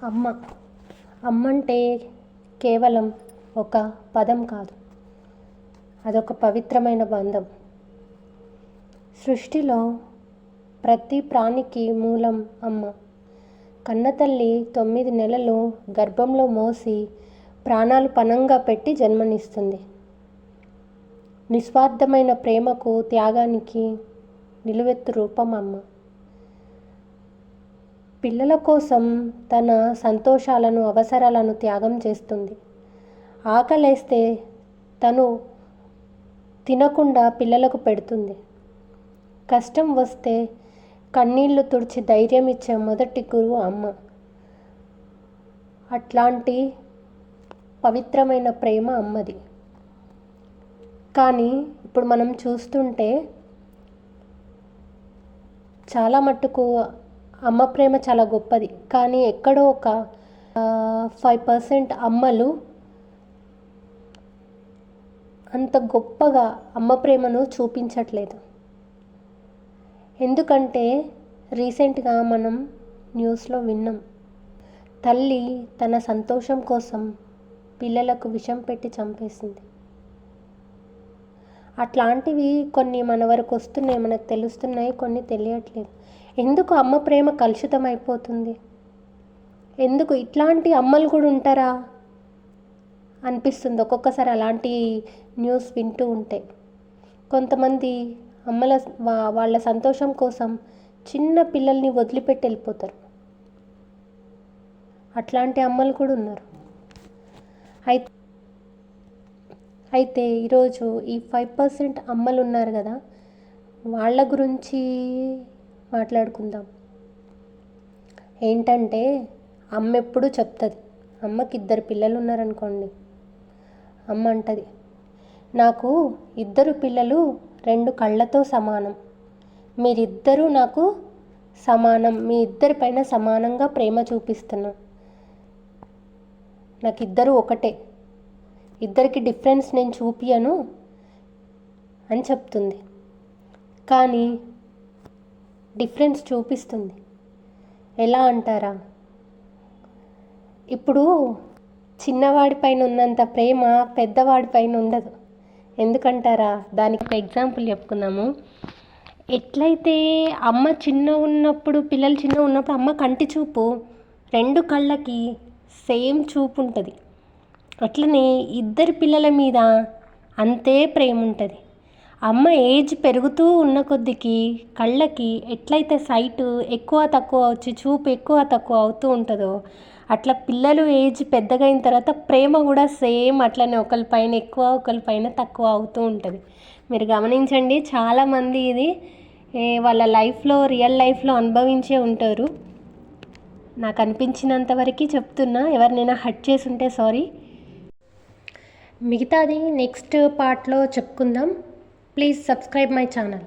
అమ్మ అమ్మంటే కేవలం ఒక పదం కాదు, అదొక పవిత్రమైన బంధం. సృష్టిలో ప్రతి ప్రాణికి మూలం అమ్మ. కన్నతల్లి 9 నెలలు గర్భంలో మోసి ప్రాణాలు పణంగా పెట్టి జన్మనిస్తుంది. నిస్వార్థమైన ప్రేమకు, త్యాగానికి నిలువెత్తు రూపం అమ్మ. పిల్లల కోసం తన సంతోషాలను, అవసరాలను త్యాగం చేస్తుంది. ఆకలేస్తే తను తినకుండా పిల్లలకు పెడుతుంది. కష్టం వస్తే కన్నీళ్లు తుడిచి ధైర్యం ఇచ్చే మొదటి గురువు అమ్మ. అట్లాంటి పవిత్రమైన ప్రేమ అమ్మది. కానీ ఇప్పుడు మనం చూస్తుంటే చాలా మట్టుకు అమ్మ ప్రేమ చాలా గొప్పది, కానీ ఎక్కడో ఒక 5% అమ్మలు అంత గొప్పగా అమ్మ ప్రేమను చూపించట్లేదు. ఎందుకంటే రీసెంట్గా మనం న్యూస్లో విన్నాం, తల్లి తన సంతోషం కోసం పిల్లలకు విషం పెట్టి చంపేసింది. అట్లాంటివి కొన్ని మన వరకు వస్తున్నాయి, మనకు తెలుస్తున్నాయి, కొన్ని తెలియట్లేదు. ఎందుకు అమ్మ ప్రేమ కలుషితం అయిపోతుంది? ఎందుకు ఇట్లాంటి అమ్మలు కూడా ఉంటారా అనిపిస్తుంది ఒక్కొక్కసారి అలాంటి న్యూస్ వింటూ ఉంటే. కొంతమంది అమ్మల వాళ్ళ సంతోషం కోసం చిన్న పిల్లల్ని వదిలిపెట్టి వెళ్ళిపోతారు. అట్లాంటి అమ్మలు కూడా ఉన్నారు. అయితే ఈరోజు ఈ 5% అమ్మలు ఉన్నారు కదా, వాళ్ళ గురించి మాట్లాడుకుందాం. ఏంటంటే అమ్మ ఎప్పుడు చెప్తుంది, అమ్మకి 2 పిల్లలు ఉన్నారనుకోండి, అమ్మ అంటది, నాకు 2 పిల్లలు 2 కళ్ళతో సమానం, మీరిద్దరూ నాకు సమానం, మీ 2 పైన సమానంగా ప్రేమ చూపిస్తున్నా, నాకు 2 ఒకటే, 2కి డిఫరెన్స్ నేను చూపియను అని చెప్తుంది. కానీ డిఫరెన్స్ చూపిస్తుంది. ఎలా అంటారా? ఇప్పుడు చిన్నవాడి పైన ఉన్నంత ప్రేమ పెద్దవాడి పైన ఉండదు. ఎందుకంటారా? దానికి ఒక ఎగ్జాంపుల్ చెప్పుకుందాము. ఎట్లయితే అమ్మ పిల్లలు చిన్న ఉన్నప్పుడు అమ్మ కంటి చూపు 2 కళ్ళకి సేమ్ చూపు ఉంటుంది. అట్లనే 2 పిల్లల మీద అంతే ప్రేమ ఉంటుంది. అమ్మ ఏజ్ పెరుగుతూ ఉన్న కొద్దికి కళ్ళకి ఎట్లయితే సైటు ఎక్కువ తక్కువ వచ్చి చూపు ఎక్కువ తక్కువ అవుతూ ఉంటుందో, అట్లా పిల్లలు ఏజ్ పెద్దగా అయిన తర్వాత ప్రేమ కూడా సేమ్ అట్లనే ఒకరిపైన ఎక్కువ ఒకరిపైన తక్కువ అవుతూ ఉంటుంది. మీరు గమనించండి, చాలామంది ఇది వాళ్ళ లైఫ్లో రియల్ లైఫ్లో అనుభవించే ఉంటారు. నాకు అనిపించినంత వరకు చెప్తున్నా, ఎవరినైనా హర్ట్ చేసి ఉంటే సారీ. మిగతాది నెక్స్ట్ పార్ట్లో చెప్పుకుందాం. Please subscribe my channel.